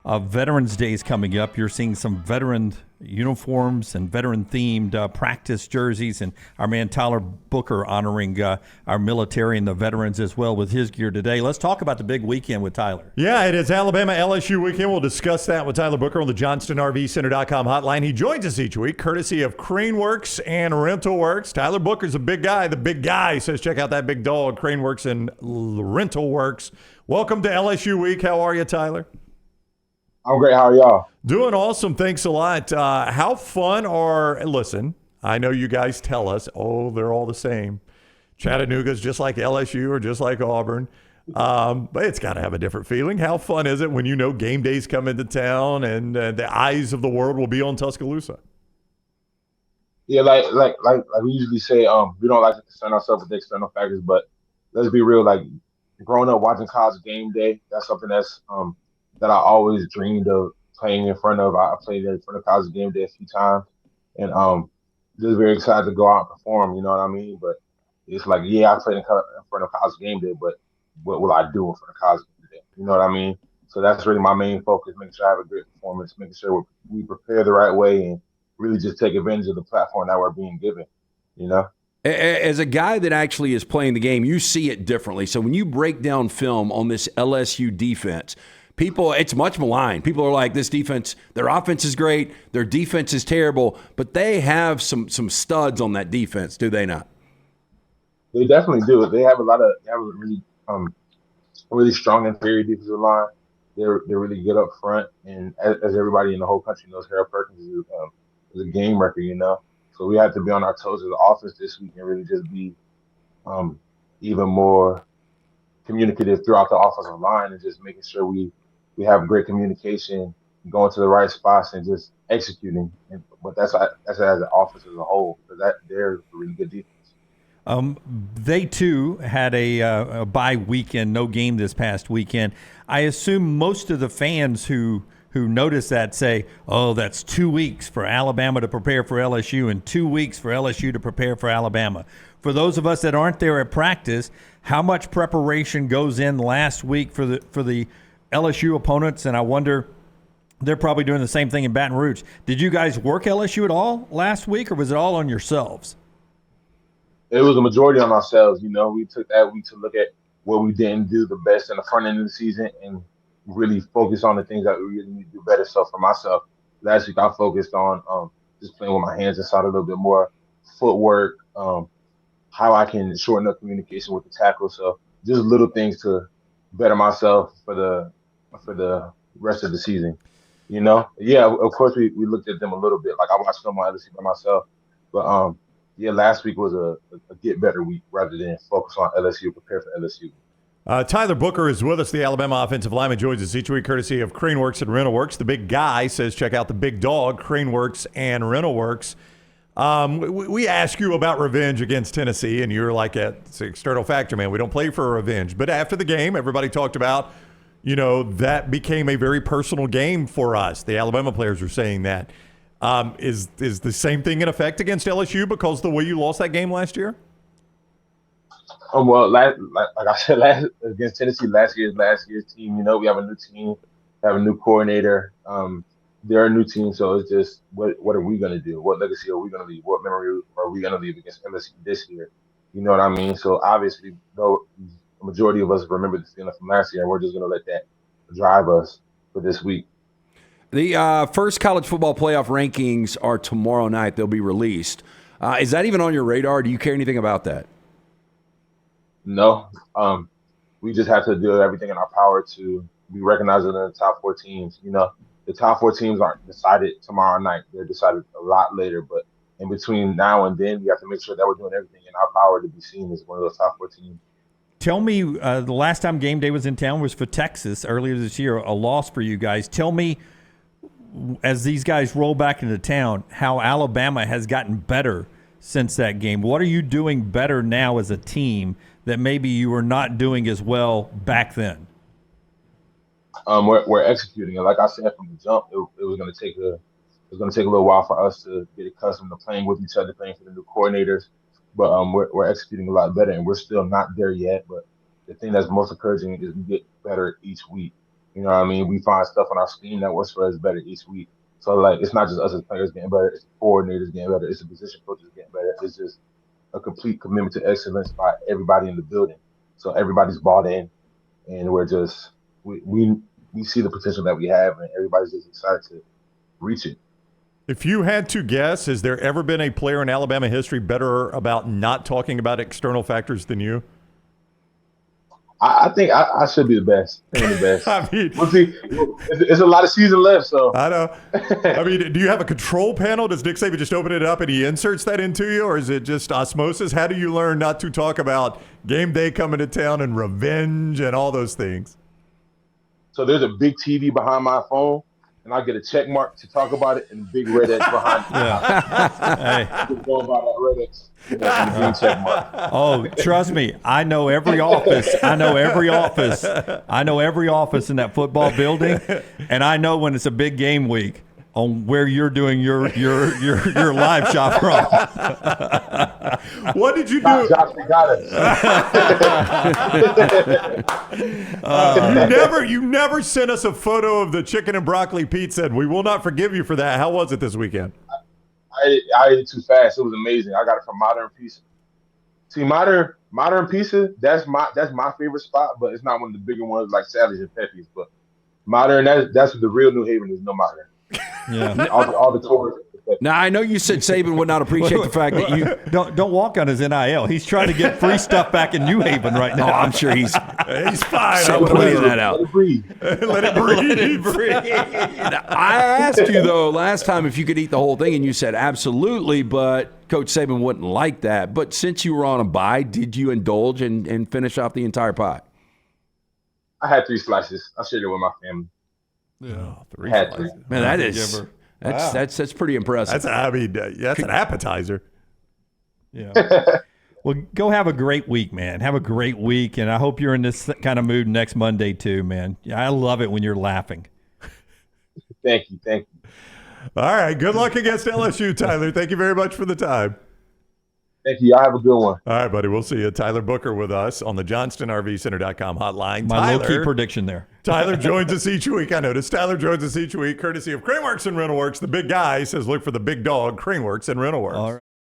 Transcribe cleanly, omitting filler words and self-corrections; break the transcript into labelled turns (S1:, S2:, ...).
S1: Veterans Day is coming up. You're seeing some veteran uniforms and veteran-themed practice jerseys, and our man Tyler Booker honoring our military and the veterans as well with his gear today. Let's talk about the big weekend with Tyler.
S2: Yeah, it is Alabama LSU weekend. We'll discuss that with Tyler Booker on the JohnstonRVCenter.com hotline. He joins us each week, courtesy of CraneWorks and RentalWorks. Tyler Booker's a big guy. The big guy says check out that big dog, CraneWorks and RentalWorks. Welcome to LSU week. How are you, Tyler?
S3: I'm great. How are y'all?
S2: Doing awesome. Thanks a lot. How fun listen, I know you guys tell us, they're all the same. Chattanooga's just like LSU or just like Auburn. But it's got to have a different feeling. How fun is it when you know game days come into town and the eyes of the world will be on Tuscaloosa?
S3: Yeah, like we usually say, we don't like to concern ourselves with the external factors, but let's be real. Like growing up watching college game day, that's something that's that I always dreamed of playing in front of. I played in front of college game day a few times, and just very excited to go out and perform. You know what I mean? But it's like, yeah, I played in front of college game day, but what will I do in front of college game day? You know what I mean? So that's really my main focus: making sure I have a great performance, making sure we prepare the right way, and really just take advantage of the platform that we're being given. You know.
S4: As a guy that actually is playing the game, you see it differently. So when you break down film on this LSU defense, it's much maligned. People are like, this defense, their offense is great, their defense is terrible, but they have some studs on that defense, do they not?
S3: They definitely do. They have a really strong interior defensive line. They're really good up front, and as everybody in the whole country knows, Harold Perkins is a game wrecker, you know. So we have to be on our toes as an offense this week and really just be even more communicative throughout the offensive line and just making sure we have great communication, going to the right spots, and just executing. But that's as an offense as a whole, because they're a really good defense.
S1: They too had a bye weekend, no game this past weekend. I assume most of the fans who notice that say, "Oh, that's 2 weeks for Alabama to prepare for LSU, and 2 weeks for LSU to prepare for Alabama." For those of us that aren't there at practice, how much preparation goes in last week for the LSU opponents? And I wonder, they're probably doing the same thing in Baton Rouge. Did you guys work LSU at all last week, or was it all on yourselves?
S3: It was a majority on ourselves. You know, we took that week to look at what we didn't do the best in the front end of the season and really focus on the things that we really need to do better. So for myself, last week I focused on just playing with my hands inside a little bit more, footwork, how I can shorten up communication with the tackle. So just little things to better myself for the rest of the season. You know? Yeah, of course we looked at them a little bit. Like I watched them on LSU by myself. But yeah, last week was a get better week rather than focus on LSU, prepare for LSU.
S2: Tyler Booker is with us, the Alabama offensive lineman, joins us each week courtesy of CraneWorks and RentalWorks. The big guy says check out the big dog, CraneWorks and RentalWorks. We ask you about revenge against Tennessee, and you're like, it's an external factor, man. We don't play for revenge. But after the game, everybody talked about, that became a very personal game for us. The Alabama players are saying that. Is the same thing in effect against LSU because of the way you lost that game last year?
S3: Well, like I said, against Tennessee, last year's team. You know, we have a new team, have a new coordinator. They're a new team, so it's just what are we going to do? What legacy are we going to leave? What memory are we going to leave against LSU this year? You know what I mean? So obviously, though, the majority of us remember the feeling from last year, and we're just going to let that drive us for this week.
S4: The first college football playoff rankings are tomorrow night. They'll be released. Is that even on your radar? Do you care anything about that?
S3: No. We just have to do everything in our power to be recognized in the top 4 teams. You know, the top 4 teams aren't decided tomorrow night. They're decided a lot later. But in between now and then, we have to make sure that we're doing everything in our power to be seen as one of those top 4 teams.
S1: Tell me, the last time game day was in town was for Texas earlier this year, a loss for you guys. Tell me, as these guys roll back into town, how Alabama has gotten better since that game. What are you doing better now as a team that maybe you were not doing as well back then?
S3: We're executing it. Like I said from the jump, it was going to take a little while for us to get accustomed to playing with each other, playing for the new coordinators. But we're executing a lot better, and we're still not there yet. But the thing that's most encouraging is we get better each week. You know what I mean? We find stuff on our scheme that works for us better each week. So like, it's not just us as players getting better; it's the coordinators getting better, it's the position coaches getting better. It's just a complete commitment to excellence by everybody in the building. So everybody's bought in, and we see the potential that we have, and everybody's just excited to reach it.
S2: If you had to guess, has there ever been a player in Alabama history better about not talking about external factors than you?
S3: I think I should be the best. I think the best.
S2: I mean,
S3: We'll see. It's a lot of season left, so
S2: I know. I mean, do you have a control panel? Does Nick Saban just open it up and he inserts that into you, or is it just osmosis? How do you learn not to talk about game day coming to town and revenge and all those things?
S3: So there's a big TV behind my phone, and I get a check mark to talk about it, and big red X behind it.
S1: Yeah.
S3: Just going by that red X, and the green check mark.
S1: Oh, trust me, I know every office. I know every office. I know every office in that football building, and I know when it's a big game week on where you're doing your live shop from.
S2: What did you do?
S3: Josh, we got it.
S2: You never sent us a photo of the chicken and broccoli pizza, and we will not forgive you for that. How was it this weekend?
S3: I ate it too fast. It was amazing. I got it from Modern Pizza. See, Modern Pizza, that's my favorite spot, but it's not one of the bigger ones like Sally's and Pepe's. But Modern, that's the real New Haven is no Modern.
S1: Yeah.
S3: All the tourists.
S4: Now, I know you said Saban would not appreciate the fact that you
S1: don't walk on his NIL. He's trying to get free stuff back in New Haven right now.
S4: Oh, I'm sure he's
S2: fine.
S4: playing that out.
S3: Let it breathe.
S2: Let it breathe.
S4: Now, I asked you, though, last time if you could eat the whole thing, and you said absolutely, but Coach Saban wouldn't like that. But since you were on a bye, did you indulge and finish off the entire pie?
S3: I had 3 slices. I shared it with my family.
S2: Yeah,
S3: I had 3.
S4: Man, that's pretty impressive.
S2: That's an appetizer.
S1: Yeah. Well, go have a great week, man. Have a great week, and I hope you're in this kind of mood next Monday too, man. I love it when you're laughing.
S3: Thank you.
S2: All right. Good luck against LSU, Tyler. Thank you very much for the time.
S3: Thank you. Y'all have a good one.
S2: All right, buddy. We'll see you. Tyler Booker with us on the JohnstonRVCenter.com hotline.
S1: My low-key prediction there.
S2: Tyler joins us each week. I noticed Tyler joins us each week, courtesy of CraneWorks and RentalWorks. The big guy says, look for the big dog, CraneWorks and RentalWorks.
S1: All right.